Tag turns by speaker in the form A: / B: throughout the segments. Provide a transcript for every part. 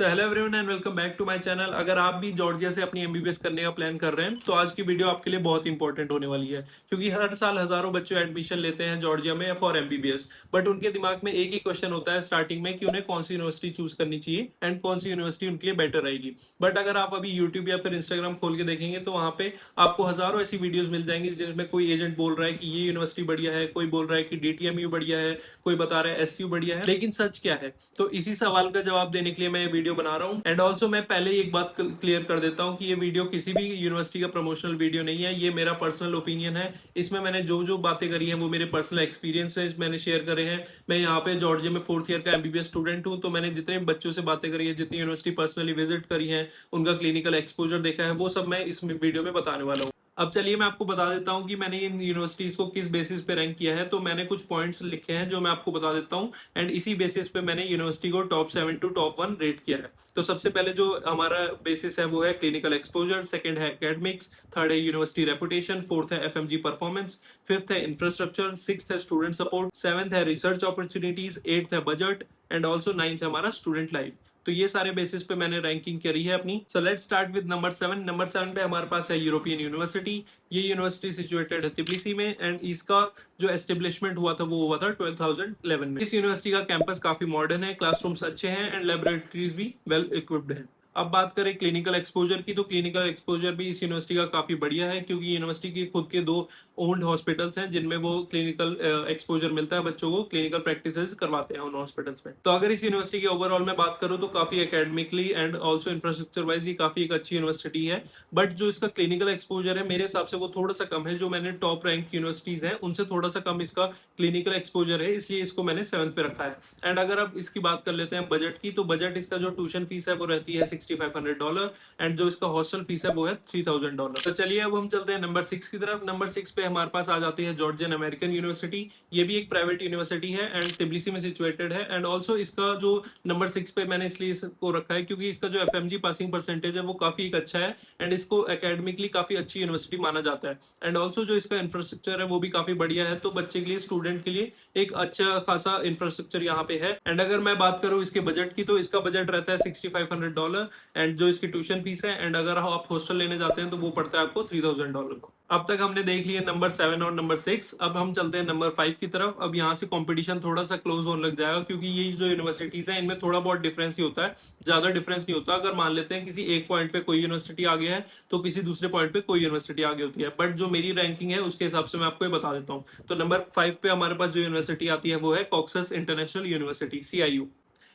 A: तो hello everyone and welcome back to my channel. अगर आप भी जॉर्जिया से अपनी एमबीबीएस करने का प्लान कर रहे हैं तो आज की वीडियो आपके लिए बहुत इंपॉर्टेंट होने वाली है, क्योंकि हर साल हजारों बच्चे एडमिशन लेते हैं जॉर्जिया में फॉर एमबीबीएस। बट उनके दिमाग में एक ही क्वेश्चन होता है स्टार्टिंग में कि उन्हें कौन सी यूनिवर्सिटी चूज करनी चाहिए एंड कौन सी यूनिवर्सिटी उनके लिए बेटर रहेगी। बट अगर आप अभी यूट्यूब या फिर इंस्टाग्राम खोल के देखेंगे तो वहां पे आपको हजारों ऐसी वीडियोज मिल जाएंगी जिसमें कोई एजेंट बोल रहा है कि ये यूनिवर्सिटी बढ़िया है, कोई बोल रहा है कि डीटीएमयू बढ़िया है, कोई बता रहा है एसयू बढ़िया है। लेकिन सच क्या है? तो इसी सवाल का जवाब देने के लिए मैं ये वीडियो बना रहा हूँ। एंड ऑल्सो मैं पहले ही एक बात क्लियर कर देता हूँ कि ये वीडियो किसी भी यूनिवर्सिटी का प्रमोशनल वीडियो नहीं है, ये मेरा पर्सनल ओपिनियन है। इसमें मैंने जो जो बातें करी हैं वो मेरे पर्सनल एक्सपीरियंस है, मैंने शेयर करे हैं। मैं यहाँ पे जॉर्जिया में 4th ईयर का एमबीबीएस स्टूडेंट हूँ, तो मैंने जितने बच्चों से बातें करी है, जितनी यूनिवर्सिटी पर्सनली विजिट करी है, उनका क्लिनिकल एक्सपोजर देखा है, वो सब मैं इस वीडियो में बताने वाला हूँ। अब चलिए मैं आपको बता देता हूं कि मैंने इन यूनिवर्सिटीज को किस बेसिस पे रैंक किया है। तो मैंने कुछ पॉइंट्स लिखे हैं जो मैं आपको बता देता हूं, एंड इसी बेसिस पे मैंने यूनिवर्सिटी को टॉप 7 टू टॉप 1 रेट किया है। तो सबसे पहले जो हमारा बेसिस है वो है क्लिनिकल एक्सपोजर, सेकंड है एकेडमिक्स, थर्ड है यूनिवर्सिटी रेपुटेशन, फोर्थ है एफएमजी परफॉर्मेंस, फिफ्थ है इंफ्रास्ट्रक्चर, सिक्स्थ है स्टूडेंट सपोर्ट, सेवंथ है रिसर्च अपॉर्चुनिटीज, एट्थ है बजट, एंड ऑल्सो नाइन्थ है हमारा स्टूडेंट लाइफ। तो ये सारे बेसिस पे मैंने रैंकिंग करी है अपनी। So let's start with number 7। Number 7 पे हमारे पास है यूरोपियन यूनिवर्सिटी। ये यूनिवर्सिटी सिचुएटेड है तिब्लिसी में, एंड इसका जो एस्टेब्लिशमेंट हुआ था वो हुआ था 2011 में। इस यूनिवर्सिटी का कैंपस काफी मॉडर्न है, क्लासरूम्स अच्छे हैं एंड लेबोरेटरीज भी वेल इक्विप्ड है। अब बात करें क्लिनिकल एक्सपोजर की, तो क्लिनिकल एक्सपोजर भी इस यूनिवर्सिटी का काफी बढ़िया है, क्योंकि यूनिवर्सिटी के खुद के 2 ओन्ड हॉस्पिटल्स हैं जिनमें वो क्लिनिकल एक्सपोजर मिलता है, बच्चों को क्लिनिकल प्रैक्टिसेस करवाते हैं उन हॉस्पिटल्स में। तो अगर इस यूनिवर्सिटी की ओवरऑल में बात करूं तो काफी academically and also infrastructure wise ही काफी एक अच्छी यूनिवर्सिटी है। बट जो इसका क्लिनिकल एक्सपोजर है मेरे हिसाब से वो थोड़ा सा कम है। जो मैंने टॉप रैंक यूनिवर्सिटीज है उनसे थोड़ा सा कम इसका क्लिनिकल एक्सपोजर है, इसलिए इसको मैंने 7th पे रखा है। एंड अगर अब इसकी बात कर लेते हैं बजट की, तो बजट इसका जो ट्यूशन फीस है वो रहती है $6500, एंड जो इसका हॉस्टल फीस है वो है $3000। तो चलिए अब हम चलते हैं नंबर 6 की तरफ। नंबर 6 पे हमारे पास आ जाती है जॉर्जियन अमेरिकन यूनिवर्सिटी। ये भी एक प्राइवेट यूनिवर्सिटी है एंड तिब्लिसी में सिचुएटेड है। एंड ऑल्सो इसका जो नंबर 6 पे मैंने इसलिए इसको रखा है क्योंकि इसका जो एफएमजी पासिंग परसेंटेज है वो काफी एक अच्छा है, एंड इसको एकेडमिकली काफी अच्छी यूनिवर्सिटी माना जाता है। एंड ऑल्सो जो इसका इंफ्रास्ट्रक्चर है वो भी काफी बढ़िया है, तो बच्चे के लिए, स्टूडेंट के लिए एक अच्छा खासा इंफ्रास्ट्रक्चर यहाँ पे है। एंड अगर मैं बात करूँ इसके बजट की, तो इसका बजट रहता है $6500, एंड जो इसकी ट्यूशन फीस है, एंड अगर आप हॉस्टल लेने जाते हैं तो वो पड़ता है आपको $3000। अब तक हमने देख लिया नंबर 7 और नंबर 6। अब हम चलते हैं नंबर 5 की तरफ। अब यहाँ से कंपटीशन थोड़ा सा क्लोज होने लग जाएगा, क्योंकि ये जो यूनिवर्सिटीज हैं इनमें थोड़ा बहुत डिफरेंस ही होता है, ज्यादा डिफरेंस नहीं होता। अगर मान लेते हैं किसी एक पॉइंट पे कोई यूनिवर्सिटी आ गया है तो किसी दूसरे पॉइंट पे कोई यूनिवर्सिटी आगे होती है, बट जो मेरी रैंकिंग है उसके हिसाब से मैं आपको ये बता देता हूँ। तो नंबर 5 पे हमारे पास जो यूनिवर्सिटी आती है वो है caucus international university, CIU।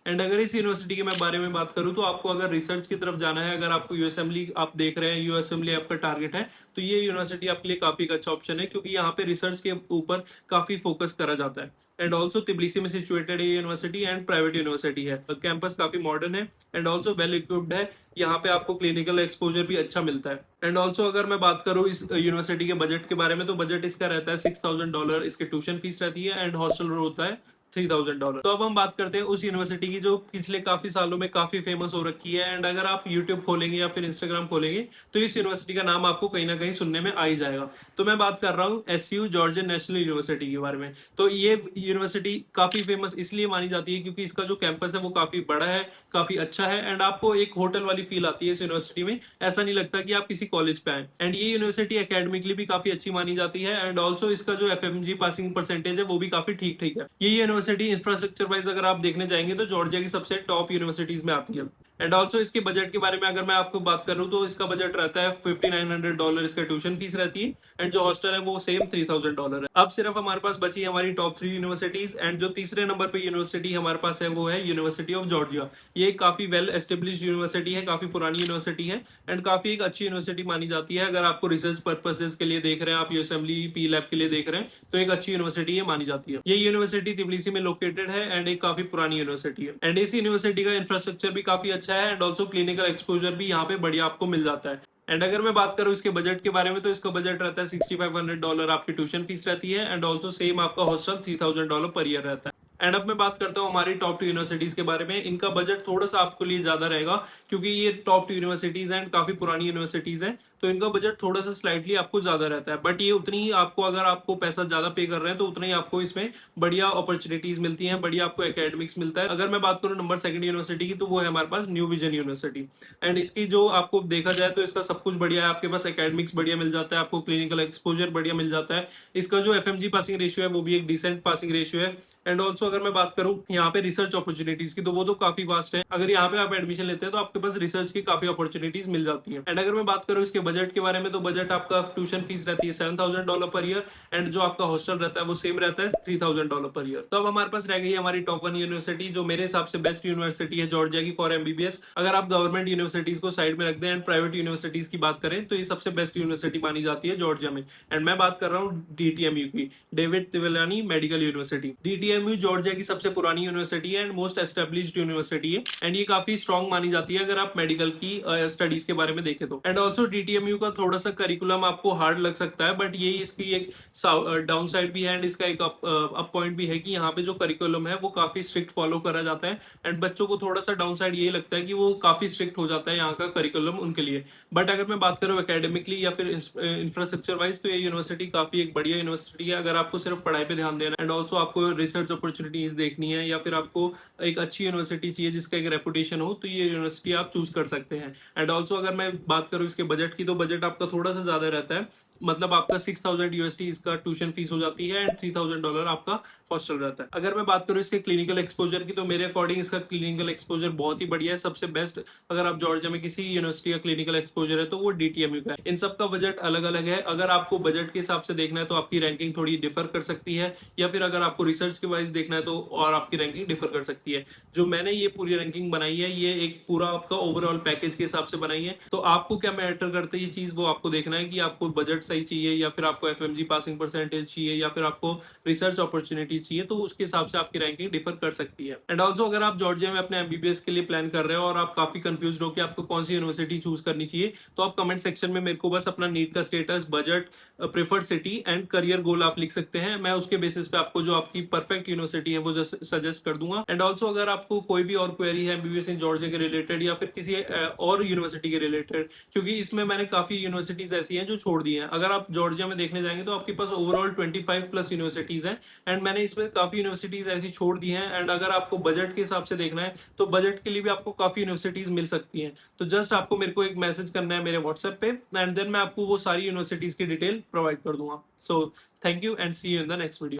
A: And अगर इस यूनिवर्सिटी के मैं बारे में बात करूं तो आपको अगर रिसर्च की तरफ जाना है, अगर आपको यूएसएमएलई आप देख रहे हैं, यूएसएमएलई आपका टारगेट है, तो ये यूनिवर्सिटी आपके लिए काफी अच्छा ऑप्शन है, क्योंकि यहाँ पे रिसर्च के ऊपर काफी फोकस करा जाता है। एंड ऑल्सो तिब्लिसी में सिचुएटेड है यूनिवर्सिटी, एंड प्राइवेट यूनिवर्सिटी है। कैंपस काफी मॉडर्न है एंड ऑल्सो वेल इक्विप्ड है। यहाँ पे आपको क्लिनिकल एक्सपोजर भी अच्छा मिलता है। एंड ऑल्सो अगर मैं बात करूँ इस यूनिवर्सिटी के बजट के बारे में, तो बजट इसका रहता है $6000, इसकी ट्यूशन फीस रहती है, एंड हॉस्टल होता है $3000। तो अब हम बात करते हैं उस यूनिवर्सिटी की जो पिछले काफी सालों में काफी फेमस हो रखी है, एंड अगर आप यूट्यूब खोलेंगे या फिर इंस्टाग्राम खोलेंगे तो इस यूनिवर्सिटी का नाम आपको कहीं ना कहीं सुनने में आ ही जाएगा। तो मैं बात कर रहा हूँ एसयू, जॉर्जियन नेशनल यूनिवर्सिटी के बारे में। तो ये यूनिवर्सिटी काफी फेमस इसलिए मानी जाती है क्योंकि इसका जो कैंपस है वो काफी बड़ा है, काफी अच्छा है, एंड आपको एक होटल वाली फील आती है इस यूनिवर्सिटी में। ऐसा नहीं लगता कि आप किसी कॉलेज पे आए। एंड ये यूनिवर्सिटी एकेडमिकली भी काफी अच्छी मानी जाती है, एंड ऑल्सो इसका जो एफएमजी पासिंग परसेंटेज है वो भी काफी ठीक ठीक है। ये यूनिवर्सिटी इंफ्रास्ट्रक्चर वाइज अगर आप देखने जाएंगे तो जॉर्जिया की सबसे टॉप यूनिवर्सिटीज में आती है। एंड ऑल्सो इसके बजट के बारे में अगर मैं आपको बात करूं तो इसका बजट रहता है $5900, इसका ट्यूशन फीस रहती है, एंड जो हॉस्टल है वो सेम $3000 है। अब सिर्फ हमारे पास बची हमारी टॉप 3 यूनिवर्सिटीज, एंड जो तीसरे नंबर पे यूनिवर्सिटी हमारे पास है वो है यूनिवर्सिटी ऑफ जॉर्जिया। ये काफी वेल एस्टेब्लिश यूनिवर्सिटी है, काफी पुरानी यूनिवर्सिटी है, एंड काफी एक अच्छी यूनिवर्सिटी मानी जाती है। अगर आपको रिसर्च पर्पसेज के लिए देख रहे हैं, आप यूएसएमएलई पी लैब के लिए देख रहे हैं, तो एक अच्छी यूनिवर्सिटी है मानी जाती है। ये यूनिवर्सिटी तिब्लिसी में लोकेटेड है, एंड एक काफी पुरानी यूनिवर्सिटी है, एंड इस यूनिवर्सिटी का इंफ्रास्ट्रक्चर भी काफी अच्छा है, एंड ऑल्सो क्लिनिकल एक्सपोजर भी यहाँ पे बढ़िया आपको मिल जाता है। एंड अगर मैं बात करूँ इसके बजट के बारे में, तो इसका बजट रहता है $6500, आपकी ट्यूशन फीस रहती है, एंड ऑल्सो सेम आपका हॉस्टल $3000 पर ईयर रहता है। एंड अब मैं बात करता हूँ हमारी टॉप 2 यूनिवर्सिटीज के बारे में। इनका बजट थोड़ा सा आपके लिए ज्यादा रहेगा, क्योंकि ये टॉप 2 यूनिवर्सिटीज हैं, काफी पुरानी यूनिवर्सिटीज हैं, तो इनका बजट थोड़ा सा स्लाइटली आपको ज्यादा रहता है। बट ये उतनी ही आपको, अगर आपको पैसा ज्यादा पे कर रहे हैं तो उतना ही आपको इसमें बढ़िया अपॉर्चुनिटीज मिलती हैं, बढ़िया आपको एकेडमिक्स मिलता है। अगर मैं बात करूँ नंबर सेकंड यूनिवर्सिटी की, तो वो है हमारे पास न्यू विजन यूनिवर्सिटी। एंड इसकी जो आपको देखा जाए तो इसका सब कुछ बढ़िया है, आपके पास एकेडमिक्स बढ़िया मिल जाता है, आपको क्लिनिकल एक्सपोजर बढ़िया मिल जाता है। इसका जो एफएमजी पासिंग रेशियो है वो भी एक डिसेंट पासिंग रेशियो है। एंड ऑल्सो अगर मैं बात करूं यहाँ पे रिसर्च अपॉर्चुनिटीज की, तो वो तो काफी वास्ट है। अगर यहाँ पे आप एडमिशन लेते हैं तो आपके पास रिसर्च की काफी अपॉर्चुनिटीज मिल जाती है। एंड अगर मैं बात करूं इसके बजट के बारे में, तो बजट आपका ट्यूशन फीस रहती है $7,000 पर ईयर, एंड जो आपका हॉस्टल रहता है वो सेम रहता है $3,000 पर ईयर। तो अब हमारे पास रह गई है हमारी टॉप 1 यूनिवर्सिटी, जो मेरे हिसाब से बेस्ट यूनिवर्सिटी है जॉर्जिया की फॉर एमबीबीएस। अगर आप गवर्नमेंट यूनिवर्सिटीज को साइड में रख दें एंड प्राइवेट यूनिवर्सिटीज की बात करें, तो ये सबसे बेस्ट यूनिवर्सिटी मानी जाती है जॉर्जिया में। एंड मैं बात कर रहा हूँ डीटीएमयू की, डेविड तिवेलानी मेडिकल यूनिवर्सिटी। डीटीएमयू जॉर्जिया की सबसे पुरानी यूनिवर्सिटी है एंड मोस्ट एस्टेब्लिश्ड यूनिवर्सिटी है, एंड ये काफी स्ट्रॉन्ग मानी जाती है अगर आप मेडिकल की स्टडीज के बारे में देखें तो। एंड ऑल्सो डीटीएमयू का थोड़ा सा करिकुलम आपको हार्ड लग सकता है, बट ये इसकी एक डाउन साइड भी है एंड इसका एक अप पॉइंट भी है कि यहाँ पे जो करिकुलम है वो काफी स्ट्रिक्ट फॉलो करा जाता है। एंड बच्चों को थोड़ा सा डाउन साइड ये लगता है कि वो काफी स्ट्रिक्ट हो जाता है यहाँ का करिकुलम उनके लिए। बट अगर मैं बात करूँ एकेडमिकली या फिर इंफ्रास्ट्रक्चर वाइज, तो ये यूनिवर्सिटी काफी एक बढ़िया यूनिवर्सिटी है। अगर आपको सिर्फ पढ़ाई पे ध्यान देना एंड ऑल्सो आपको रिसर्च अपॉर्चुनिटीज देखनी है, या फिर आपको एक अच्छी यूनिवर्सिटी चाहिए जिसका एक रेपुटेशन हो, तो ये यूनिवर्सिटी आप चूज कर सकते हैं। एंड ऑल्सो अगर मैं बात करूँ इसके बजट की, तो बजट आपका थोड़ा सा ज्यादा रहता है, मतलब आपका $6,000 इसका ट्यूशन फीस हो जाती है एंड $3,000 आपका हॉस्टल रहता है। अगर मैं बात करूँ इसके क्लिनिकल एक्सपोजर की, तो मेरे अकॉर्डिंग इसका क्लिनिकल एक्सपोजर बहुत ही बढ़िया है, सबसे बेस्ट। अगर आप जॉर्जिया में किसी यूनिवर्सिटी का क्लिनिकल एक्सपोजर है तो वो डीटीएमयू का है। इन सब का बजट अलग अलग है, अगर आपको बजट के हिसाब से देखना है तो आपकी रैंकिंग थोड़ी डिफर कर सकती है, या फिर अगर आपको रिसर्च के वाइज देखना है तो और आपकी रैंकिंग डिफर कर सकती है। जो मैंने ये पूरी रैंकिंग बनाई है, ये एक पूरा आपका ओवरऑल पैकेज के हिसाब से बनाई है। तो आपको क्या मैटर करता है ये चीज, वो आपको देखना है कि आपको बजट सही चाहिए, या फिर आपको एफएमजी पासिंग परसेंटेज चाहिए, या फिर आपको रिसर्च अपॉर्चुनिटी चाहिए, तो उसके हिसाब से आपकी रैंकिंग डिफर कर सकती है। एंड ऑल्सो अगर आप जॉर्जिया में अपने एमबीबीएस के लिए प्लान कर रहे हो और आप काफी कंफ्यूज हो कि आपको कौन सी यूनिवर्सिटी चूज करनी चाहिए, तो आप कमेंट सेक्शन में मेरे को बस अपना नीट का status, budget, preferred city and career goal आप लिख सकते हैं। मैं उसके बेसिस पे आपको जो आपकी परफेक्ट यूनिवर्सिटी है वो सजेस्ट कर दूंगा। एंड ऑल्सो अगर आपको कोई भी और क्वेरी है एमबीबीएस इन जॉर्जिया के रिलेटेड, या फिर किसी और यूनिवर्सिटी के रिलेटेड, क्योंकि इसमें मैंने काफी यूनिवर्सिटीज ऐसी हैं जो छोड़ दी हैं। अगर आप जॉर्जिया में देखने जाएंगे तो आपके पास ओवरऑल 25 प्लस यूनिवर्सिटीज हैं, एंड मैंने इसमें काफी यूनिवर्सिटीज ऐसी छोड़ दी हैं। एंड अगर आपको बजट के हिसाब से देखना है तो बजट के लिए भी आपको काफी यूनिवर्सिटीज मिल सकती हैं। तो जस्ट आपको मेरे को एक मैसेज करना है मेरे व्हाट्सएप पे, एंड देन मैं आपको वो सारी यूनिवर्सिटीज की डिटेल प्रोवाइड कर दूंगा। So thank you and see you in the next video.